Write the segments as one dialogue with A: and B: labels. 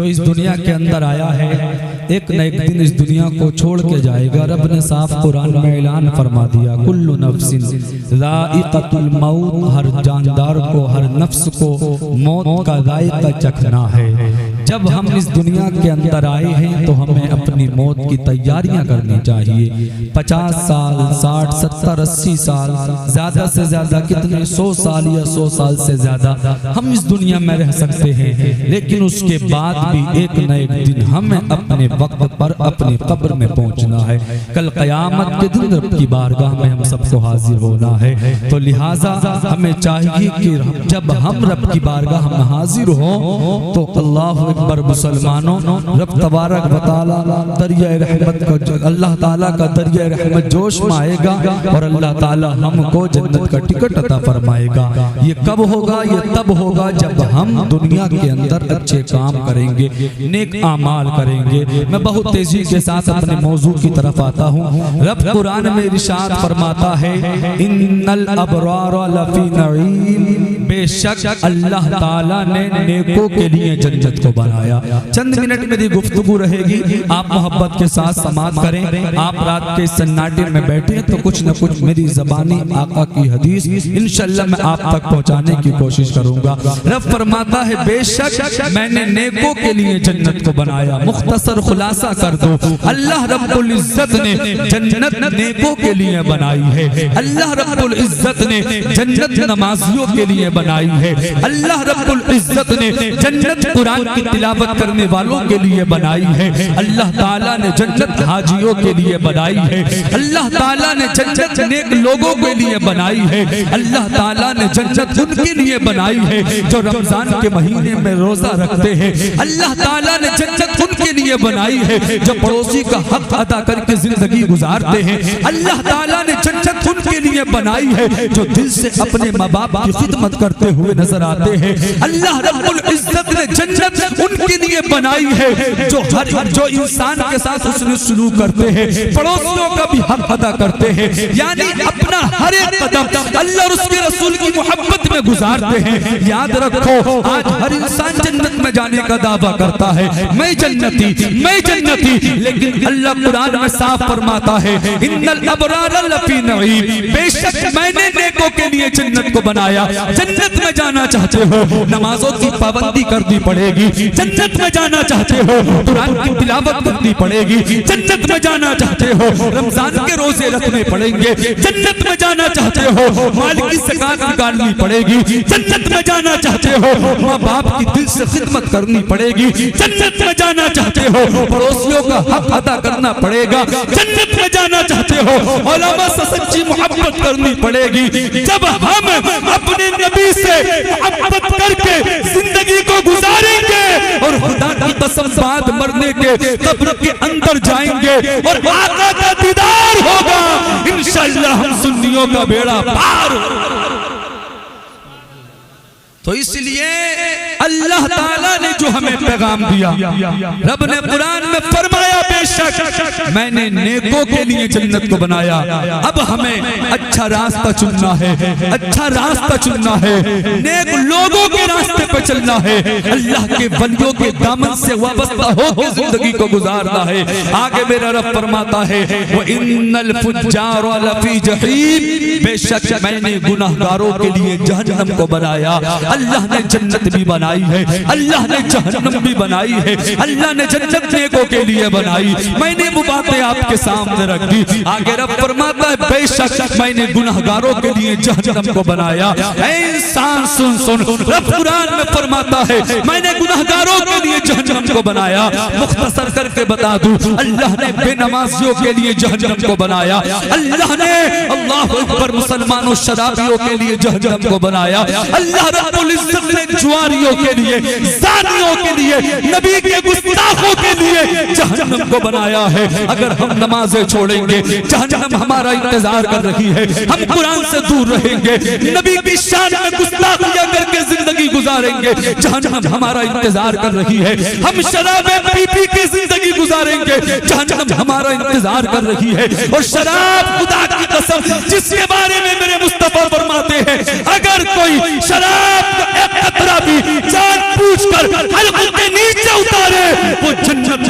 A: جو اس دنیا کے اندر آیا ہے ایک نہ ایک دن اس دنیا کو چھوڑ کے جائے گا۔ رب نے صاف قرآن میں اعلان فرما دیا کل نفس ذائقۃ الموت، ہر جاندار کو، ہر نفس کو موت کا ذائقہ چکھنا ہے۔ جب ہم اس دنیا کے اندر آئے ہیں تو ہمیں اپنی موت کی تیاریاں کرنی چاہیے۔ 50 سال، 60، 70، 80 سال، زیادہ سے زیادہ کتنے 100 سال یا 100 سال سے زیادہ ہم اس دنیا میں رہ سکتے ہیں، لیکن اس کے بعد بھی ایک نہ ایک دن ہمیں اپنے وقت پر اپنی قبر میں پہنچنا ہے۔ کل قیامت کے دن رب کی بارگاہ میں ہم سب کو حاضر ہونا ہے، تو لہٰذا ہمیں چاہیے کہ جب ہم رب کی بارگاہ میں حاضر ہوں تو اللہ اکبر مسلمانوں، رب تبارک و تعالیٰ دریائے رحمت کا، اللہ تعالیٰ کا دریائے رحمت جوش میں آئے گا اور اللہ تعالیٰ ہم کو جنت کا ٹکٹ عطا فرمائے گا۔ یہ کب ہوگا؟ یہ تب ہوگا جب ہم دنیا کے اندر اچھے کام کریں گے، نیک اعمال کریں گے۔ میں بہت تیزی کے ساتھ اپنے موضوع کی طرف آتا ہوں۔ رب قرآن میں ارشاد فرماتا ہے ان الابرار لفی نعیم، بے شک اللہ تعالیٰ نے نیکوں کے لیے جنت کو بنایا۔ چند منٹ میری گفتگو رہے گی، آپ محبت کے ساتھ سماعت کریں۔ آپ رات کے سناٹے میں بیٹھیں تو کچھ نہ کچھ میری زبانی آقا کی حدیث انشاءاللہ میں آپ تک پہنچانے کی کوشش کروں گا۔ رب فرماتا ہے بے شک میں نے نیکوں کے لیے جنت کو بنایا۔ مختصر خلاصہ کر دو، اللہ رب العزت نے جنت نیکوں کے لیے بنائی ہے۔ اللہ رب العزت نے جنت نمازیوں کے لیے بنائی ہے۔ اللہ رب العزت نے جنت قرآن کی تلاوت کرنے والوں کے لیے بنائی ہے۔ اللہ تعالیٰ نے جنت حاجیوں کے لیے بنائی ہے۔ اللہ تعالیٰ نے جنت نیک لوگوں کے لیے بنائی ہے۔ اللہ تعالیٰ نے جنت ان کے لیے بنائی ہے جو رمضان کے مہینے میں روزہ رکھتے ہیں۔ اللہ تعالیٰ نے جنت ان کے لیے بنائی ہے جو پڑوسی کا حق ادا کر کے زندگی گزارتے ہیں۔ اللہ تعالیٰ نے جنت ان کے لیے بنائی ہے جو دل سے اپنے ماں باپ کی خدمت کرتے ہوئے نظر آتے ہیں۔ اللہ رب العزت نے جنت ان کے لیے بنائی ہے جو انسان کے ساتھ حسن سلوک کرتے ہیں، پڑوسیوں کا بھی حق ادا کرتے ہیں، یعنی اپنا ہر ایک قدم اللہ اور اس کے رسول کی محبت میں گزارتے ہیں۔ یاد رکھو آج ہر انسان جنت میں جانے کا دعویٰ کرتا ہے، میں جنتی، لیکن اللہ قرآن میں صاف فرماتا ہے ان الابرار لفی نعیم، بے شک میں نے نیکوں کے لیے جنت کو بنایا۔ جنت میں جانا چاہتے ہو نمازوں کی پابندی کرنی پڑے گی، جنت میں جانا چاہتے ہو قرآن کی تلاوت کرنی پڑے گی، جنت میں جانا چاہتے ہو رمضان کے روزے رکھنے پڑیں گے، جنت میں جانا چاہتے ہو مال کی زکات نکالنی پڑے گی، جنت میں جانا چاہتے ہو ماں باپ کی دل سے خدمت کرنی پڑے گی، جنت میں جانا چاہتے ہو پڑوسیوں کا حق ادا کرنا پڑے گا، جنت میں جانا چاہتے ہو علماء سے سچی محبت کرنی پڑے گی۔ جب ہم اپنے نبی سے محبت کر کے زندگی کو گزاریں گے اور خدا کی قسم بعد مرنے کے قبر کے اندر جائیں گے اور آقا کا دیدار ہوگا، انشاءاللہ ہم سنیوں کا بیڑا پار ہوگا۔ تو اس لیے اللہ تعالیٰ نے جو ہمیں پیغام دیا، رب نے قرآن میں فرمایا بے شک میں نے نیکوں کے لیے جنت کو بنایا۔ اب ہمیں اچھا راستہ چننا ہے، اچھا راستہ چننا ہے، نیک لوگوں کے راستے پہ چلنا ہے، اللہ کے ولیوں کے دامن سے وابستہ ہو کے زندگی کو گزارنا ہے۔ آگے میرا رب فرماتا ہے وَإِنَّ الْفُجَّارَ لَفِي جَحِيمٍ، بے شک میں نے گناہگاروں کے لیے جہنم کو بنایا۔ اللہ نے جنت بھی بنائی ہے، اللہ نے جہنم بھی بنائی ہے، اللہ نے جنت نیکوں کے لیے بنائی۔ میں نے وہ باتیں آپ کے سامنے رکھ دی۔ آگے رب فرماتا ہے بے شک میں نے گناہگاروں کے لیے جہنم کو بنایا۔ اے انسان سن، رب قرآن میں فرماتا ہے میں نے گناہگاروں کے لیے جہنم کو بنایا۔ مختصر کر کے بتا دوں اللہ نے بے نمازیوں کے لیے جہنم کو بنایا، اللہ نے اللہ اکبر مسلمانوں شرابیوں کے لیے جہنم کو بنایا، اللہ رب العزت نے جواریوں کے لیے، زانیوں کے لیے، نبی کے گستاخوں کے لیے جہنم کو بنایا ہے۔ اگر ہم نمازیں چھوڑیں گے جہنم ہمارا انتظار کر رہی ہے، ہم قرآن سے دور رہیں گے، نبی کی شان میں گستاخیاں کر کے زندگی گزاریں گے، جہنم ہمارا انتظار کر رہی ہے۔ ہم شرابیں پی پی کے زندگی گزاریں گے، جہنم ہمارا انتظار کر رہی ہے۔ اور شراب خدا کی قسم جس کے بارے میں میرے مصطفیٰ فرماتے ہیں اگر کوئی شراب کا ایک قطرہ بھی جان پوچھ کر حلق کے نیچے اتارے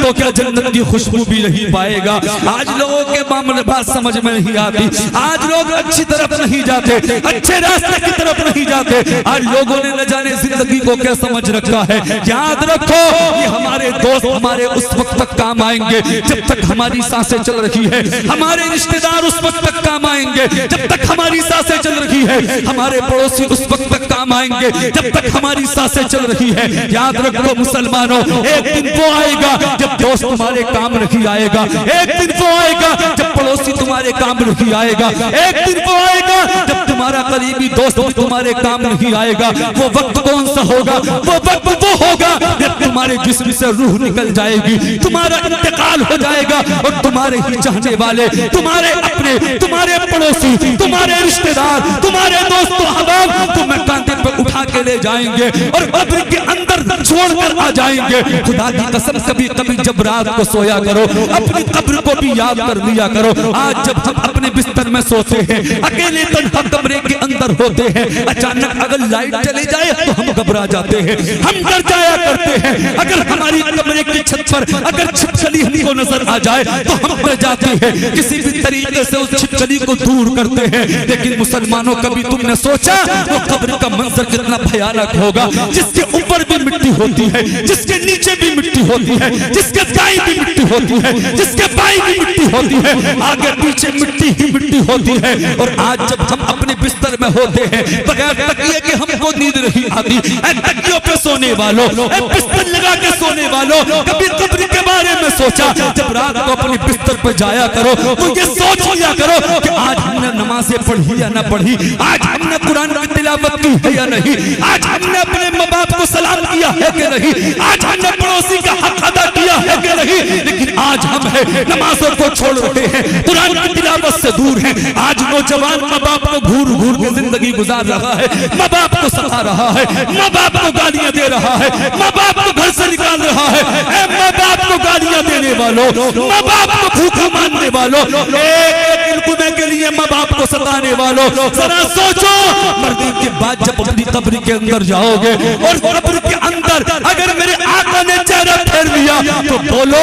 A: تو کیا جنت کی خوشبو بھی نہیں پائے گا۔ آج لوگوں کے معاملے بات سمجھ میں نہیں آتی، آج لوگ اچھی طرف نہیں جاتے، اچھے راستے کی طرف نہیں جاتے۔ آج لوگوں نے نہ جانے زندگی کو کیا سمجھ رکھا ہے۔ یاد رکھو یہ ہمارے دوست ہمارے اس وقت تک کام آئیں گے جب تک ہماری سانسیں چل رہی ہے، ہمارے رشتہ دار اس وقت تک کام آئیں گے جب تک ہماری سانسیں چل رہی ہے، ہمارے پڑوسی اس وقت تک کام آئیں گے جب تک ہماری سانسیں چل رہی ہے۔ یاد رکھو مسلمانوں، ایک دن وہ آئے گا جب دوست تمہارے کام نہیں آئے گا، ایک دن وہ آئے گا جب پڑوسی تمہارے کام نہیں آئے گا، ایک دن وہ آئے گا جب تمہارا قریبی دوست بھی تمہارے کام نہیں آئے گا۔ وہ وقت کون سا ہوگا؟ وہ وقت وہ ہوگا جب تمہارے جسم سے روح نکل جائے گی، تمہارا انتقال ہو جائے گا اور تمہارے ہی چاہنے والے، تمہارے اپنے، تمہارے پڑوسی، تمہارے رشتہ دار، تمہارے دوست و احباب تمہیں کاندھے پر اٹھا کے لے جائیں گے اور قبر کے اندر چھوڑ کر آ جائیں گے۔ خدا کی قسم کبھی کبھی جب رات کو سویا کرو اپنی قبر کو بھی یاد کر لیا کرو۔ آج جب ہم اپنے بستر میں سوتے ہیں، اکیلے تنہا کمرے کے اندر ہوتے ہیں، اچانک اگر لائٹ چلی جائے تو ہم گھبرا جاتے ہیں، ہم ڈر جایا کرتے ہیں۔ اگر ہماری کمرے کی چھت پر اگر چھپکلی ہم کو نظر آ جائے تو ہم ڈر جاتے ہیں، کسی بھی طریقے سے اس چھپکلی کو دور کرتے ہیں۔ لیکن مسلمانوں کبھی تم نے سوچا وہ قبر کا منظر کتنا بھیانک ہوگا، جس کے اوپر بھی مٹی ہوتی ہے، جس کے نیچے بھی مٹی ہوتی ہے، جس کے دائیں بھی مٹی ہوتی ہے، جس کے بائیں بھی مٹی ہوتی ہے، آگے پیچھے مٹی ہی مٹی ہوتی ہے۔ اور آج جب ہم اپنے بستر میں ہوتے ہیں بغیر تکیے کے ہم کو نیند نہیں آتی، اے تکیوں پہ سونے والوں، اے بستر لگا کے سونے والوں، کبھی قبر کے بارے میں سوچا؟ جب رات کو اپنے بستر پہ جایا کرو تو یہ سوچ لیا کرو کہ آج ہم نے نمازیں پڑھی یا نہ پڑھی، آج ہم نے قرآن کی تلاوت کی ہے یا نہیں، آج ہم نے اپنے ماں باپ کو سلام کیا ہے کہ نہیں، آج ہم نے پڑوسی کا حق ادا کیا ہے کہ نہیں۔ لیکن آج ہم نمازوں کو چھوڑ رہے ہیں، قرآن کی تلاوت سے دور ہیں۔ آج نوجوان ماں باپ کو گھور گھور کے زندگی گزار رہا ہے، ماں باپ کو ستا رہا ہے، ماں باپ کو گالیاں دے رہا ہے، ماں باپ کو گھر سے نکال رہا ہے۔ اے ماں باپ کو گالیاں دینے والوں، ماں باپ کو بھوکا ماننے والوں، ایک لقمے کے لیے ماں باپ کو ستانے والوں، ذرا سوچو مرنے کے بعد جب اپنی قبر کے اندر جاؤ گے اور قبر کے اندر اگر میرے آقا نے چہرہ پھیر لیا تو بولو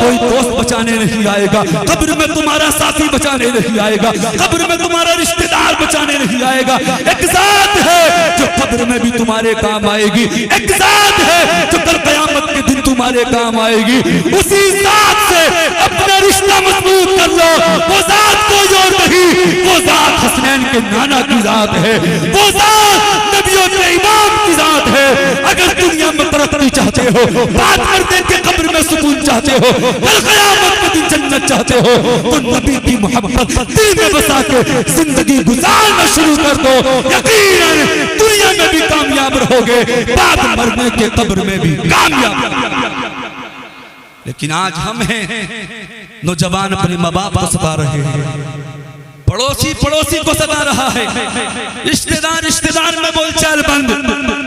A: کوئی دوست بچانے نہیں آئے گا، قبر میں تمہارا ساتھی بچانے نہیں آئے گا، قبر میں تمہارا رشتہ دار بچانے نہیں آئے گا۔ ایک ذات ہے جو قبر میں بھی تمہارے کام آئے گی، ایک ذات ہے جو کل قیامت کے دن تمہارے کام آئے گی۔ اسی ذات سے اپنا رشتہ مضبوط کر لو، وہ ذات کوئی اور نہیں، وہ ذات حسنین کے نانا کی ذات ہے، وہ ذات نبیوں کے امام کی ذات ہے۔ اگر دنیا میں ترقی چاہتے ہو، بات کرتے کہ قبر میں سکون چاہتے ہو، کل قیامت کے دن جنت چاہتے ہو، تو نبی کی محبت دل میں بسا کے زندگی گزارنا شروع کر دو، یقیناً دنیا میں بھی کامیاب رہوگے، بعد مرنے کے قبر میں بھی کامیاب۔ لیکن آج ہم ہیں نوجوان اپنے ماں باپ کو ستا رہے ہیں، پڑوسی پڑوسی کو ستا رہا ہے، رشتہ دار میں بول چال بند۔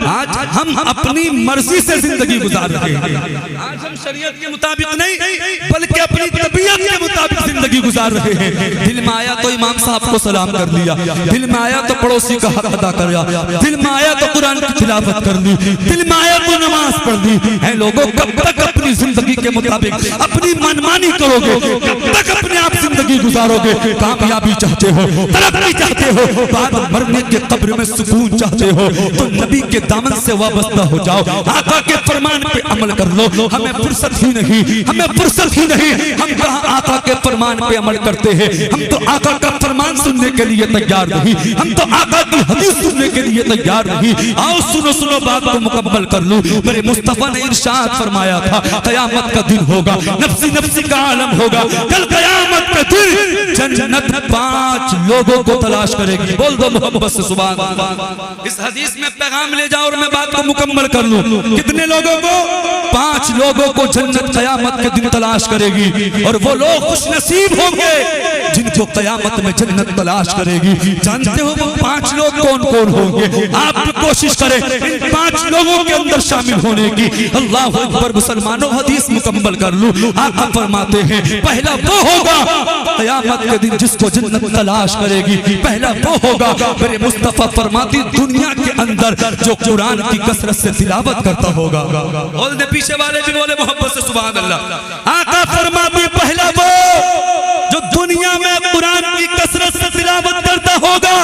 A: آج ہم اپنی مرضی سے زندگی گزار رہے ہیں، آج ہم شریعت کے مطابق نہیں بلکہ اپنی طبیعت کے مطابق زندگی گزار رہے ہیں۔ دل میں آیا تو امام صاحب کو سلام کر لیا، دل میں آیا تو پڑوسی کا حق ادا کر لیا، دل میں آیا تو قرآن کی تلاوت کر لی، دل میں آیا تو نماز پڑھ لی۔ اے لوگوں کب تک اپنی زندگی کے مطابق اپنی منمانی کرو گے؟ کب تک اپنے آپ زندگی گزارو گے؟ کامیابی چاہتے ہو، ترقی چاہتے ہو، بعد مرنے کے قبر میں سکون چاہتے ہو تو نبی کے دامن سے وابستہ ہو جاؤ، آقا کے فرمان پہ عمل کر لو۔ ہمیں فرصت ہی نہیں، ہمیں فرصت ہی نہیں، ہم کہاں آقا کے فرمان پہ عمل کرتے ہیں؟ ہم تو آقا کا فرمان سننے کے لیے تیار نہیں، ہم تو آقا کی حدیث سننے کے لیے تیار نہیں۔ آؤ سنو بات کو مکمل کر لوں۔ میرے مصطفیٰ نے ارشاد فرمایا تھا قیامت کا دن ہوگا، نفسی نفسی کا عالم ہوگا، کل قیامت کا دن جنت 5 لوگوں کو تلاش کرے گی۔ بول دو محبت سے سبحان اللہ۔ اس حدیث میں پیغام لے جاؤ اور میں بات کو مکمل کر لوں۔ کتنے لوگوں کو؟ 5 لوگوں کو جنت قیامت کے دن تلاش کرے گی، اور وہ لوگ خوش نصیب ہوں گے جن کو قیامت میں جنت تلاش کرے گی۔ جانتے ہو وہ 5 لوگ کون کون ہوں گے؟ آپ بھی کوشش کریں ان 5 لوگوں کے اندر شامل ہونے کی۔ اللہ اکبر مسلمانوں، حدیث مکمل کر لوں۔ آقا فرماتے ہیں پہلا وہ ہوگا قیامت کے دن جس کو جنت تلاش کرے گی، پہلا وہ ہوگا میرے مصطفیٰ فرماتی دنیا کے اندر جو قرآن کی کثرت سے تلاوت کرتا ہوگا۔ بول دے پیچھے والے والے بھی بولے محبت سے سبحان اللہ۔ آقا فرماتے پہلا وہ جو دنیا میں قرآن کی کثرت سے تلاوت کرتا ہوگا،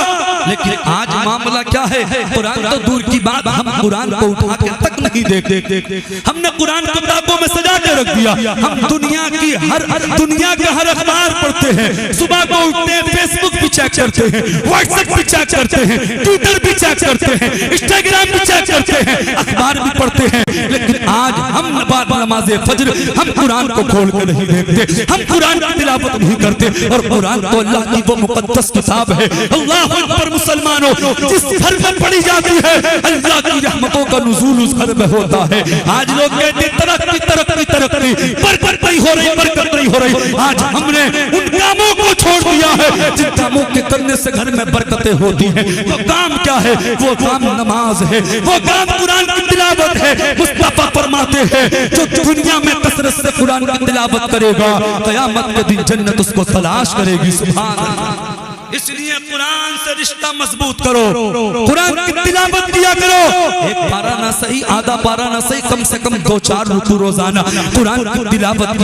A: لیکن آج معاملہ کیا ہے، قرآن تو دور کی بات، ہم قرآن کو اٹھا کے تک نہیں دیکھتے، ہم نے قرآن کو کتابوں میں سجا کے رکھ دیا، ہم دنیا کا ہر اخبار پڑھتے ہیں، صبح کو اٹھتے ہیں فیس بک بھی چیک کرتے ہیں، واٹس ایپ بھی چیک کرتے ہیں، ٹویٹر بھی چیک کرتے ہیں، انسٹاگرام بھی چیک کرتے ہیں، اخبار بھی پڑھتے ہیں، لیکن آج ہم بعد نماز فجر ہم قرآن کو کھول کے نہیں دیکھتے، ہم قرآن کی تلاوت نہیں کرتے، اور قرآن تو اللہ کی وہ مقدس کتاب ہے۔ اللہ اکبر مسلمانوں، جس گھر میں پڑھی جاتی ہے اللہ کی رحمتوں کا نزول اس گھر میں ہوتا ہے۔ آج لوگ کہتے ہیں ترقی ترقی ترقی، برکت نہیں ہو رہی، برکت نہیں ہو رہی۔ آج ہم نے ان کاموں کو چھوڑ دیا ہے جن کاموں کے کرنے سے گھر میں برکتیں ہوتی ہیں۔ وہ کام کیا ہے؟ وہ کام نماز ہے، وہ کام قرآن کی تلاوت ہے۔ مصطفیٰ فرماتے ہیں جو دنیا میں کثرت سے قرآن کی تلاوت کرے گا قیامت کے دن جنت اس کو تلاش کرے گی۔ سبحان اللہ۔ اس لیے قرآن سے رشتہ مضبوط کرو، قرآن کی تلاوت کیا کرو، ایک پارہ نہ صحیح، آدھا پارہ نہ صحیح، کم سے کم 2-4 رکوع روزانہ قرآن کی تلاوت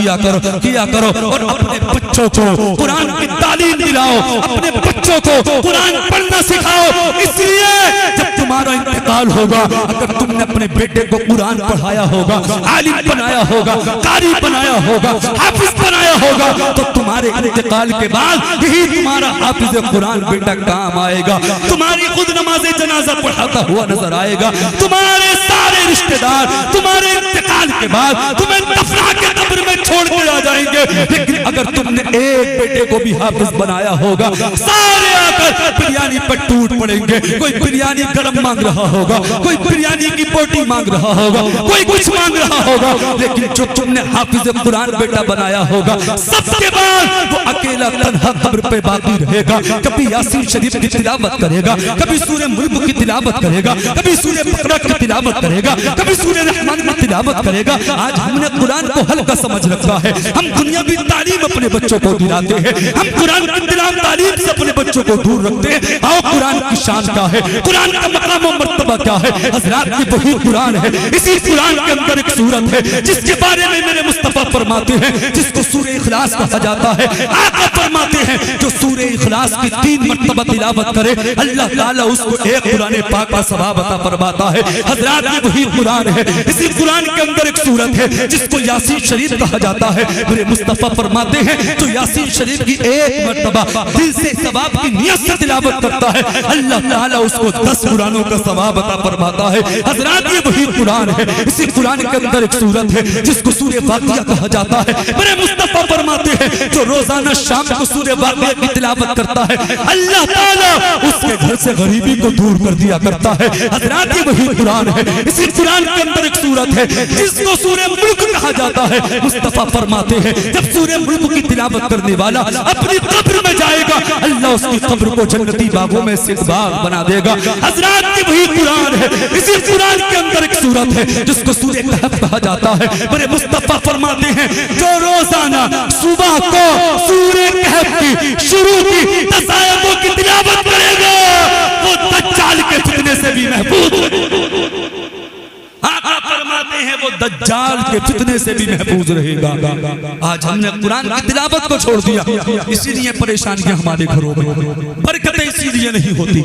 A: کیا کرو، اور اپنے بچوں کو قرآن کی تعلیم دلاؤ، اپنے بچوں کو قرآن پڑھنا سکھاؤ۔ اس لیے جب تمہارا انتقال ہوگا، اگر تم نے اپنے بیٹے کو قرآن پڑھایا ہوگا، عالم بنایا ہوگا، قاری بنایا ہوگا، حافظ بنایا ہوگا، تو تمہارے انتقال کے بعد یہی تمہارا حافظ قرآن بیٹا کام آئے گا، تمہاری خود نماز جنازہ پڑھاتا ہوا نظر آئے گا، تمہارے سارے رشتہ دار تمہارے انتقال کے بعد تمہیں دفنا کے قبر میں چھوڑ کے آ جائیں گے۔ لیکن اگر تم نے ایک بیٹے کو بھی حافظ بنایا ہوگا، سارے آ کر بریانی پر ٹوٹ پڑیں گے۔ کوئی بریانی گرم مانگ رہا ہوگا، کوئی بریانی کی بوٹی مانگ رہا ہوگا، کوئی کچھ مانگ رہا ہوگا، لیکن جو تم نے حافظ قرآن بیٹا بنایا ہوگا، سب کے بعد وہ اکیلا تنہا قبر پہ باقی رہے گا۔ کبھی یاسین شریف کی تلاوت کرے گا، کبھی سورہ ملک کی تلاوت کرے گا، کبھی سورہ بقرہ کی تلاوت کرے گا، کبھی سورہ رحمان کی تلاوت کرے گا۔ آج ہم نے قرآن کو ہلکا سمجھ رکھا ہے، ہم دنیاوی تعلیم اپنے بچوں کو دلاتے ہیں، ہم قرآن کی تلاوت تعلیم سے اپنے بچوں کو دور رکھتے ہیں۔ آؤ قرآن کی شان کیا ہے، قرآن کا مقام و مرتبہ کیا ہے، حضرات یہ وہی قرآن ہے۔ اسی قرآن کے اندر ایک سورت ہے جس کے بارے میں میرے مصطفیٰ فرماتے ہیں، جس کو سورہ اخلاص کہا جاتا ہے۔ آقا فرماتے ہیں جو سورہ اخلاص کی 3 مرتبہ تلاوت کرے اللہ تعالیٰ اس کو ایک قرآن پاک کا ثواب عطا فرماتا ہے۔ حضرات یہ وہی قرآن ہے۔ اسی قرآن کے اندر ایک سورت ہے جس کو یاسین شریف کہا جاتا ہے۔ میرے مصطفیٰ فرماتے ہیں جو یاسین شریف کی ایک مرتبہ دل سے ثواب کی نیت سے تلاوت کرتا ہے اللہ تعالیٰ اس کو 10 قرآنوں کا ثواب عطا فرماتا ہے۔ حضرات یہ وہی قرآن ہے۔ اسی قرآن کے اندر ایک سورت ہے جس کو سورہ واقعہ کہا جاتا ہے۔ میرے مصطفیٰ فرماتے ہیں جو روزانہ شام کو سورہ واقعہ کی تلاوت کرتا ہے اللہ تعالیٰ اس کے گھر سے غریبی کو دور کر دیا کرتا ہے۔ حضرات یہ وہی قرآن ہے۔ اسی قرآن کے اندر ایک سورت ہے جس کو سورہ ملک کہا جاتا ہے۔ مصطفیٰ فرماتے ہیں جب سورہ ملک کی تلاوت کرنے والا اپنی قبر میں جائے گا اللہ اس کی قبر کو جنتی باغوں میں سے باغ بنا دے گا۔ حضرات یہ وہی قرآن ہے۔ اسی قرآن کے اندر ایک سورت ہے جس کو سورہ کہف کہا جاتا ہے۔ میرے مصطفیٰ فرماتے ہیں جو روزانہ صبح کو سورہ کہف کی شروع کی تصائبوں کی تلاوت کرے گا وہ دجال کے فتنے سے بھی محفوظ آقا فرماتے ہیں وہ دجال کے فتنے سے بھی محفوظ رہے گا۔ آج ہم نے قرآن کی تلاوت کو چھوڑ دیا، اسی لیے پریشانیاں ہمارے گھروں میں، برکتیں اسی لیے نہیں ہوتی،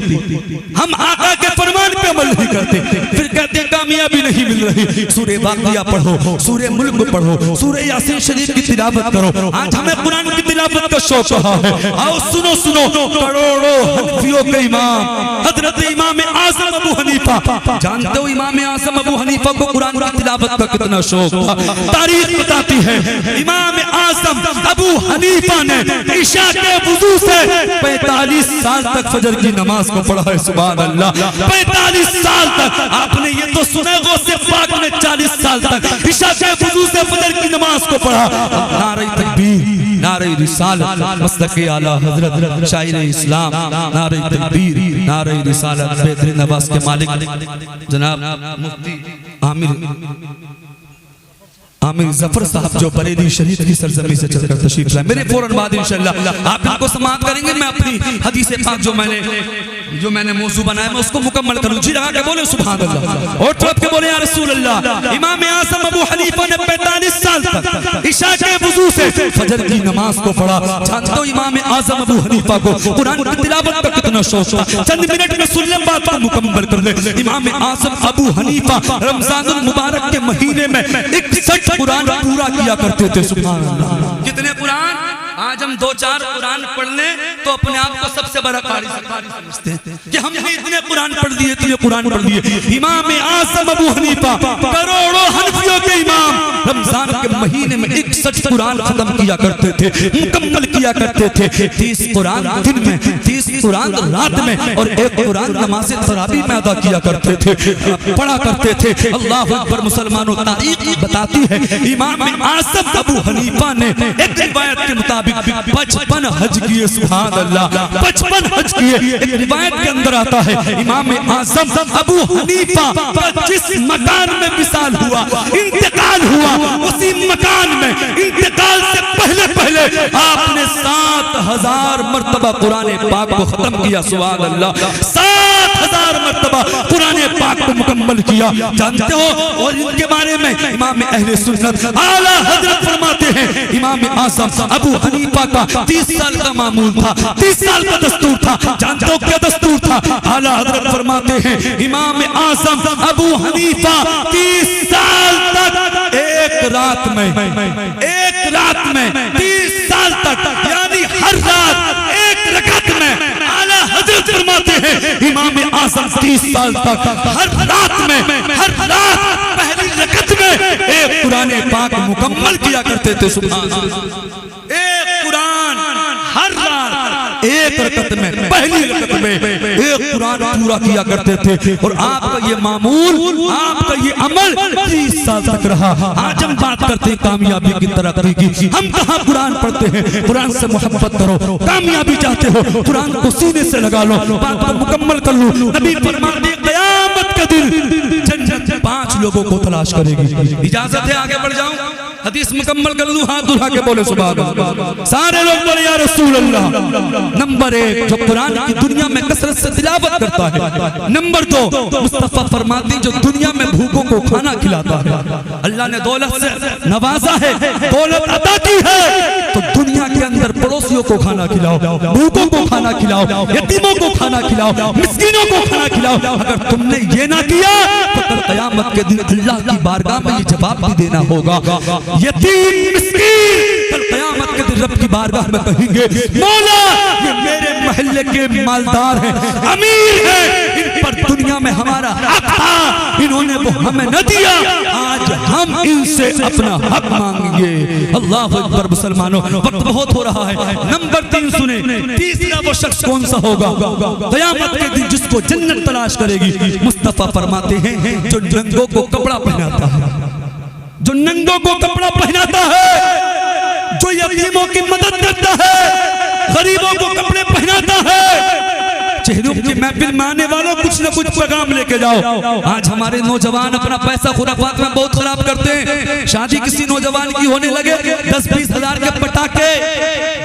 A: ہم آقا کے فرمان پہ عمل نہیں کرتے، پھر کہتے ہیں کامیابی نہیں مل رہی۔ سورہ واقعہ پڑھو، سورہ ملک پڑھو، سورہ یاسین شریف کی تلاوت کرو۔ آج ہمیں قرآن کی تلاوت کا شوق رہا ہے۔ آؤ سنو سنو، کروڑوں حنفیوں کے امام حضرت امام اعظم ابو حنیفہ، جانتے ہو امام اعظم ابو حنیفہ کو قرآن کی تلاوت کا کتنا شوق تھا؟ تاریخ بتاتی ہے امام اعظم ابو حنیفہ نے عشاء کے وضو سے 45 سال تک فجر کی نماز کو پڑھا ہے۔ سبحان اللہ، 45 سال تک۔ آپ نے یہ تو سنا غوث پاک نے 40 سال تک عشاء کے وضو سے فجر کی نماز کو پڑھا۔ نعرہ تکبیر، نعرہ رسالت، مسلک اعلیٰ حضرت شاعر اسلام، نعرہ تکبیر، نعرہ رسالت، بہترین نواز کے مالک جناب مفتی عامر ظفر صاحب جو بریلی شریف کی سرزمین سے چل کر تشریف لائے، میرے فوراً بعد انشاءاللہ آپ ان کو سماعت کریں گے۔ میں اپنی حدیث پاک جو میں نے جو میں نے موضوع بنایا میں اس کو مکمل کروں. جی لگا کے بولے سبحان اللہ اور طرف کے بولے یا رسول اللہ. امام اعظم ابو حنیفہ نے 45 سال تک عشاء کے وضو سے فجر کی نماز کو پڑھا. جانتے ہو امام اعظم ابو حنیفہ کو قرآن کی تلاوت کا کتنا شوق تھا. چند منٹ میں سن لیں بات کو مکمل کر لیں. امام اعظم ابو حنیفہ رمضان المبارک کے مہینے میں 61 قرآن پورا کیا کرتے تھے. سبحان اللہ. کتنے قرآن؟ آج ہم 2-4 قرآن پڑھ لیں تو اپنے آپ کو سب سے بڑا قاری سمجھتے ہیں کہ ہم نے اتنے قرآن پڑھ دیے اتنے قرآن پڑھ دیے. امام اعظم ابو حنیفہ کروڑوں حنفیوں کے امام رمضان کے مہینے میں 61 قرآن ختم کیا کرتے تھے, مکمل کیا کرتے تھے. 30 قرآن دن میں, 30 قرآن رات میں اور 1 قرآن نماز تراویح میں ادا کیا کرتے تھے, پڑھا کرتے تھے. اللہ اکبر. مسلمانوں تاریخ بتاتی ہے امام اعظم ابو حنیفہ نے ایک روایت کے مطابق 55 حج کیے. سبحان اللہ 55 حج کیے. ایک روایت کے اندر آتا ہے امام اعظم ابو حنیفہ جس مکان میں وصال ہوا, انتقال ہوا, اسی مکان میں انتقال سے پہلے آپ نے 7000 مرتبہ قرآن پاک کو ختم کیا. سبحان اللہ 7000 مرتبہ قرآن پاک کو مکمل کیا. جانتے ہو اور ان کے بارے میں امام اہل سنت اعلیٰ حضرت فرماتے ہیں امام اعظم ابو حنیفہ کا 30 سال کا معمول تھا, 30 سال کا دستور تھا. جانتے ہو کیا دستور تھا؟ اعلیٰ حضرت فرماتے ہیں امام اعظم ابو حنیفہ 30 سال تک ایک رات میں 30 سال تک یعنی ہر رات ایک رکعت میں. اعلیٰ حضرت فرماتے ہیں امام اعظم 30 سال تک ہر رات پہلی رکعت میں ایک قرآن پاک مکمل کیا کرتے تھے. سبحان اللہ. ایک قرآن ہر رات ایک رکعت میں, پہلی رکعت میں ایک قرآن پورا کیا کرتے تھے. اور آپ کا یہ معمول, آپ کا یہ عمل 30 سال تک رہا. آج ہم بات کرتے ہیں کامیابی کی ترقی کی. ہم کہاں قرآن پڑھتے ہیں؟ قرآن سے محبت کرو. کامیابی چاہتے ہو قرآن کو سینے سے لگا لو, بات کو مکمل کر لو. نبی فرماتے ہیں قیامت کا دن جنت 5 لوگوں کو تلاش کرے گی. اجازت ہے آگے بڑھ جاؤں؟ حدیث مکمل کر لوں. ہاتھ اٹھا کے بولے سبحان اللہ. سارے لوگ بولے یا رسول اللہ. نمبر 1 جو قرآن کی دنیا میں کثرت سے تلاوت کرتا ہے. نمبر 2 مصطفیٰ فرماتے ہیں جو دنیا میں بھوکوں کو کھانا کھلاتا ہے. اللہ نے دولت سے نوازا ہے, دولت عطا کی ہے, تو دنیا کے اندر پڑوسیوں کو کھانا کھلاؤ, بھوکوں کو کھانا کھلاؤ, یتیموں کو کھانا کھلاؤ, مسکینوں کو کھانا کھلاؤ. اگر تم نے یہ نہ کیا تو کل قیامت کے دن اللہ کی بارگاہ میں یہ جواب بھی دینا ہوگا. یتیم مسکین کل قیامت کے دن رب کی بارگاہ میں کہیں گے مولا یہ میرے محلے کے مالدار ہیں, امیر ہیں, ان پر دنیا میں ہمارا حق تھا, انہوں نے وہ ہمیں نہ دیا, آج ہم ان سے اپنا حق مانگیں گے. اللہ اکبر. مسلمانوں وقت بہت ہو رہا ہے. نمبر 3 سنیں. تیسرا وہ شخص کون سا ہوگا قیامت کے دن جس کو جنت تلاش کرے گی؟ مصطفیٰ فرماتے ہیں جو ننگوں کو کپڑا پہناتا ہے, جو ننگوں کو کپڑا پہناتا ہے, جو یتیموں کی مدد کرتا ہے, غریبوں کو کپڑے پہناتا ہے. چہروں کی محفل میں آنے والوں کچھ نہ کچھ پیغام لے کے جاؤ. آج ہمارے نوجوان اپنا پیسہ خرافات میں بہت خراب کرتے ہیں. شادی کسی نوجوان کی ہونے لگے 10-20 ہزار کے پٹاخے,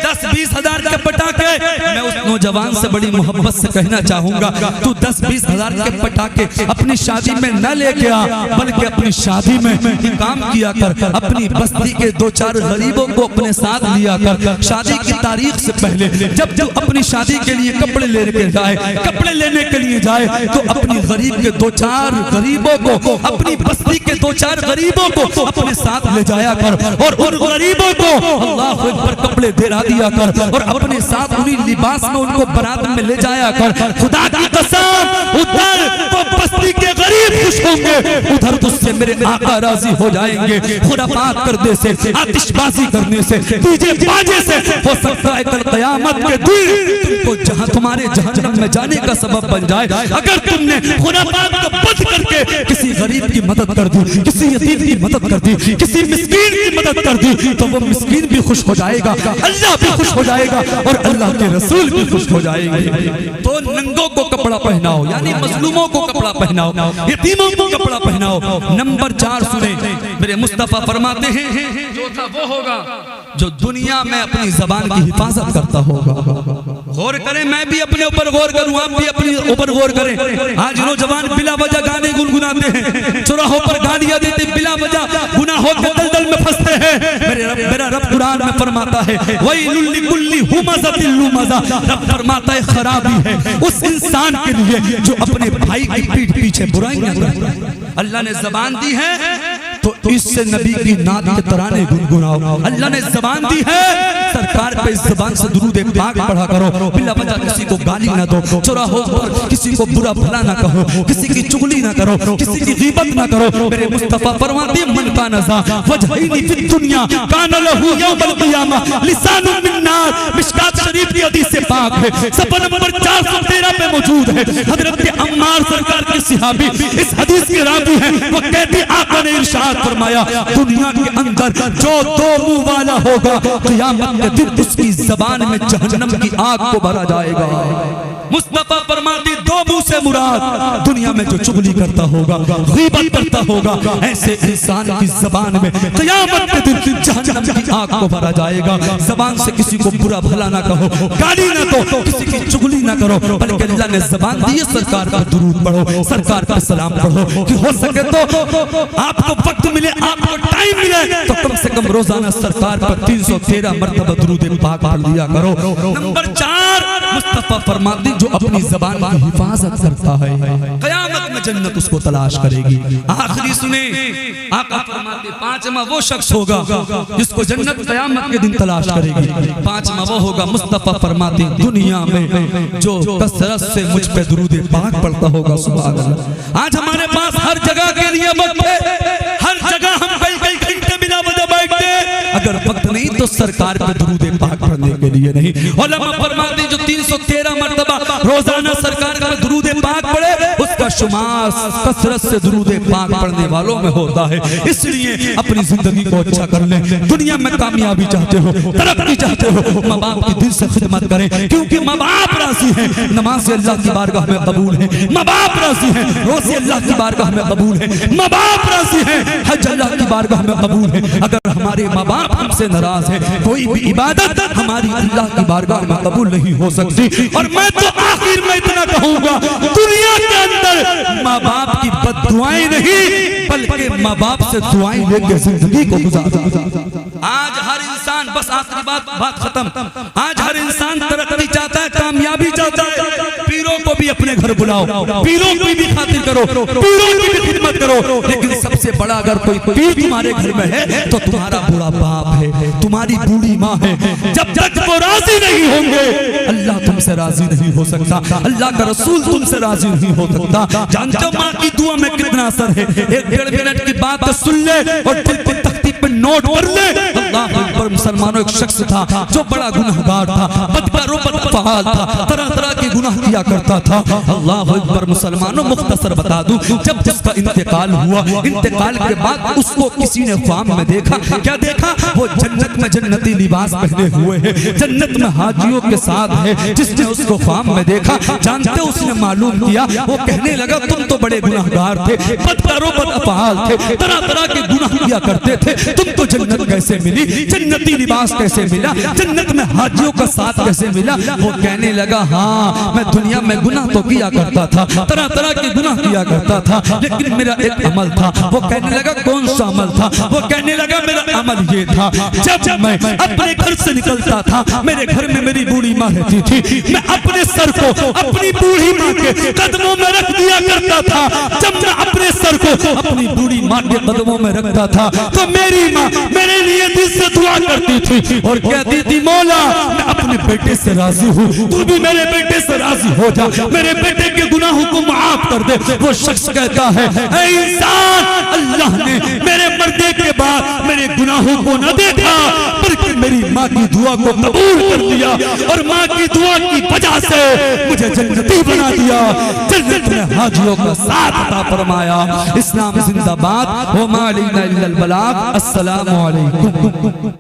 A: 10-20 ہزار کے پٹاخے. میں اس نوجوان سے بڑی محبت سے کہنا چاہوں گا تو 10-20 ہزار کے پٹاخے اپنی شادی میں نہ لے کے آ, بلکہ اپنی شادی میں کام کیا کر. اپنی بستی کے 2-4 غریبوں کو اپنے ساتھ لیا کر. شادی کی تاریخ سے پہلے جب جو اپنی شادی کے لیے کپڑے لے کے جائے, کپڑے لینے کے لیے جائے تو اپنی غریب کے 2-4 غریبوں کو, اپنی بستی کے 2-4 غریبوں کو اپنے ساتھ لے جایا کر, اور ان غریبوں کو اللہ اکبر کپڑے دلا دیا کر, اور اپنے ساتھ انہیں لباس میں ان کو برات میں لے جایا کر. خدا کی قسم ادھر وہ بستی کے غریب خوش ہوں گے, ادھر تجھ سے میرے آقا راضی ہو جائیں گے. خرافات کرنے سے, آتش بازی کرنے سے, ڈیجے باجے سے ہو سکتا ہے کل قیامت کے دن تم کو جہاں تمہارے جہنم میں جانے کا سبب بن جائے. اگر تم نے خرافات کو بند کر کے کسی غریب کی مدد کر دی, کسی یتیم کی مدد کر دی, کسی مسکین کی مدد کر دی, تو وہ مسکین بھی خوش ہو جائے گا, اللہ بھی خوش ہو جائے گا اور اللہ کے رسول بھی خوش ہو جائیں گے۔ تو ننگوں کو کپڑا پہناؤ، یعنی مظلوموں کو کپڑا پہناؤ، یتیموں کو کپڑا پہناؤ۔ نمبر 4 سنیں، میرے مصطفیٰ فرماتے ہیں جو تھا وہ ہوگا جو دنیا میں اپنی زبان کی حفاظت کرتا ہوگا۔ غور کریں، میں بھی اپنے اوپر غور کروں، آپ بھی اپنے اوپر غور کریں۔ آج نوجوان بلا وجہ گانے گنگناتے ہیں، چوراہوں پر گالیاں دیتے ہیں، بلا وجہ گناہوں کے دلدل میں پھنستے ہیں۔ میرا رب قرآن میں فرماتا ہے وَيْلٌ لِكُلِّ هُمَزَةٍ لُمَزَةٍ، رب فرماتا ہے خرابی ہے اس انسان کے لیے جو اپنے بھائی کی پیٹھ پیچھے برائیاں کرتا ہے۔ اللہ نے زبان دی ہے تو اس سے نبی کی نعت کے ترانے گنگناؤ۔ اللہ نے زبان دی ہے، سرکار پہ اس زبان سے درود پاک پڑھا کرو، بلا وجہ کسی کو گالی نہ دو، چوراہوں پر کسی کو برا بھلا نہ کہو، کسی کی چغلی نہ کرو، کسی کی غیبت نہ کرو۔ میرے مصطفیٰ فرماتے ہیں من کان ذا وجہین فی الدنیا کان لہ یوم القیامہ لسان من نار۔ مشکات شریف کی حدیث پاک ہے، صفحہ نمبر 413 پہ موجود ہے۔ حضرت عمار سرکار کے صحابی اس حدیث کے راوی ہیں، وہ کہتے آقا نے ارشاد فرمایا دنیا کے اندر جو 2 منہ والا ہوگا قیامت کے دن اس کی زبان میں جہنم کی آگ کو بھرا جائے گا۔ مصطفیٰ فرماتی 2 منہ سے مراد دنیا میں جو چغلی کرتا ہوگا، غیبت کرتا ہوگا، ایسے انسان کی زبان میں قیامت کے دن جہنم کی آگ کو بھرا جائے گا۔ زبان سے کسی کو برا بھلا نہ کہو، گالی نہ دو، کسی کی چغلی نہ کرو، بلکہ اللہ نے زبان دی ہے سرکار پر درود پڑھو، سرکار پر سلام پڑھو، کہ ہو سکے تو آپ کو وقت ملے، آپ کو ٹائم ملے تو کم سے کم روزانہ سرکار پر 313 مرتبہ درود پاک پڑھ لیا کرو۔ نمبر 4 مصطفیٰ فرماتے جو اپنی زبان کی حفاظت کرتا ہے قیامت میں جنت اس کو تلاش کرے گی۔ آخری سنیں، آقا فرماتے 5واں وہ شخص ہوگا جس کو جنت قیامت کے دن تلاش کرے گی۔ 5واں وہ ہوگا مصطفیٰ فرماتے دنیا میں جو کثرت سے مجھ پہ درود پاک پڑھتا ہوگا۔ سبحان اللہ، آج ہمارے پاس ہر جگہ کے لیے وقت ہے، ہر جگہ ہم کئی گھنٹے بلا وجہ بیٹھتے ہیں، اگر وقت نہیں تو سرکار پہ درود پاک پڑھنے کے لیے نہیں۔ علماء فرماتے جو 313 مرتبہ روزانہ سرکار کا درود پاک پڑھے اس کا شمار کثرت سے درود پاک پڑھنے والوں میں ہوتا ہے۔ اس لیے اپنی زندگی کو اچھا کر لیں، دنیا میں کامیابی چاہتے ہو، ترقی چاہتے ہو، ماں باپ کی دل سے خدمت کریں، کیونکہ ماں باپ راضی ہیں، نماز اللہ کی بارگاہ میں قبول ہے، ماں باپ راضی ہیں، روزے اللہ کی بارگاہ میں قبول ہے، ماں باپ راضی ہیں، حج اللہ کی بارگاہ میں قبول ہے۔ اگر ہمارے ماں باپ ہم سے ناراض ہیں، کوئی بھی عبادت ہماری اللہ کی بارگاہ میں قبول نہیں ہو سکتی۔ اور میں تو آخر میں اتنا کہوں گا، دنیا کے اندر ماں باپ کی بد دعائیں نہیں بلکہ ماں باپ سے دعائیں لے کے زندگی کو گزارا۔ آج ہر انسان، بس آخری بات ختم، آج ہر انسان ترقی چاہتا ہے، کامیابی چاہتا ہے۔ پیروں کو بھی اپنے گھر بلاؤ، پیروں کی بھی خاطر کرو، پیروں کی بھی خدمت کرو، لیکن سب سے بڑا اگر کوئی پیر تمہارے گھر میں ہے تو تمہارا بوڑھا باپ ہے، تمہاری بوڑھی ماں ہے۔ جب تک وہ راضی نہیں ہوں گے اللہ تم سے راضی نہیں ہو سکتا، اللہ کا رسول تم سے راضی نہیں ہو سکتا۔ جانتے ہو ماں کی دعا میں کتنا اثر ہے؟ 1.5 منٹ کی بات سن لے اور دل کی تختی پہ نوٹ کر لے۔ اللہ اکبر، مسلمانوں ایک شخص تھا جو بڑا گناہگار تھا، بدکار و بدفعال تھا، طرح طرح کے گناہ کیا کرتا تھا۔ اللہ اکبر، مسلمانوں مختصر بتا دوں، جب اس کا انتقال ہوا، انتقال کے بعد اس کو کسی نے خواب میں دیکھا۔ کیا دیکھا؟ وہ جنت میں جنتی لباس پہنے ہوئے ہے، جنت میں حاجیوں کے ساتھ ہے۔ جس نے اس کو خواب میں دیکھا، جانتے اس نے معلوم کیا، وہ کہنے لگا تم تو بڑے گناہگار تھے، بدکار و بدافعال تھے، طرح طرح کے گناہ کیا کرتے تھے، تم کو جنت کیسے ملی، جنتی لباس کیسے ملا، جنت میں حاجیوں کا ساتھ کیسے ملا؟ وہ کہنے لگا ہاں میں دنیا میں گناہ تو کیا کرتا تھا، طرح طرح کے گناہ کیا کرتا تھا، لیکن میرا ایک عمل تھا۔ وہ کہنے لگا کون سا عمل تھا؟ وہ کہنے لگا میرا عمل یہ تھا، جب میں اپنے گھر سے نکلتا تھا، میرے گھر میں میری بوڑھی ماں رہتی تھی، میں اپنے سر کو اپنی بوڑھی ماں کے قدموں میں رکھ دیا کرتا تھا۔ جب میں اپنے سر کو اپنی بوڑھی ماں کے قدموں میں رکھتا تھا تو میری ماں میرے لیے دل سے دعا کرتی تھی اور کہتی تھی مولا میں اپنے بیٹے سے راضی ہوں، تو بھی میرے بیٹے سے راضی ہو جا، میرے بیٹے کے گناہوں کو معاف کر دے۔ وہ شخص کہتا ہے اے انسان، اللہ نے میرے مردے کے بعد میرے گناہوں کو نہ دیکھا بلکہ میری ماں کی دعا کو قبول کر دیا، اور ماں کی دعا کی وجہ سے مجھے جنتی بنا دیا، جنت میں حاجیوں کا ساتھ عطا فرمایا۔ اسلام زندہ باد، وما علینا الا البلاغ۔ السلام علیکم۔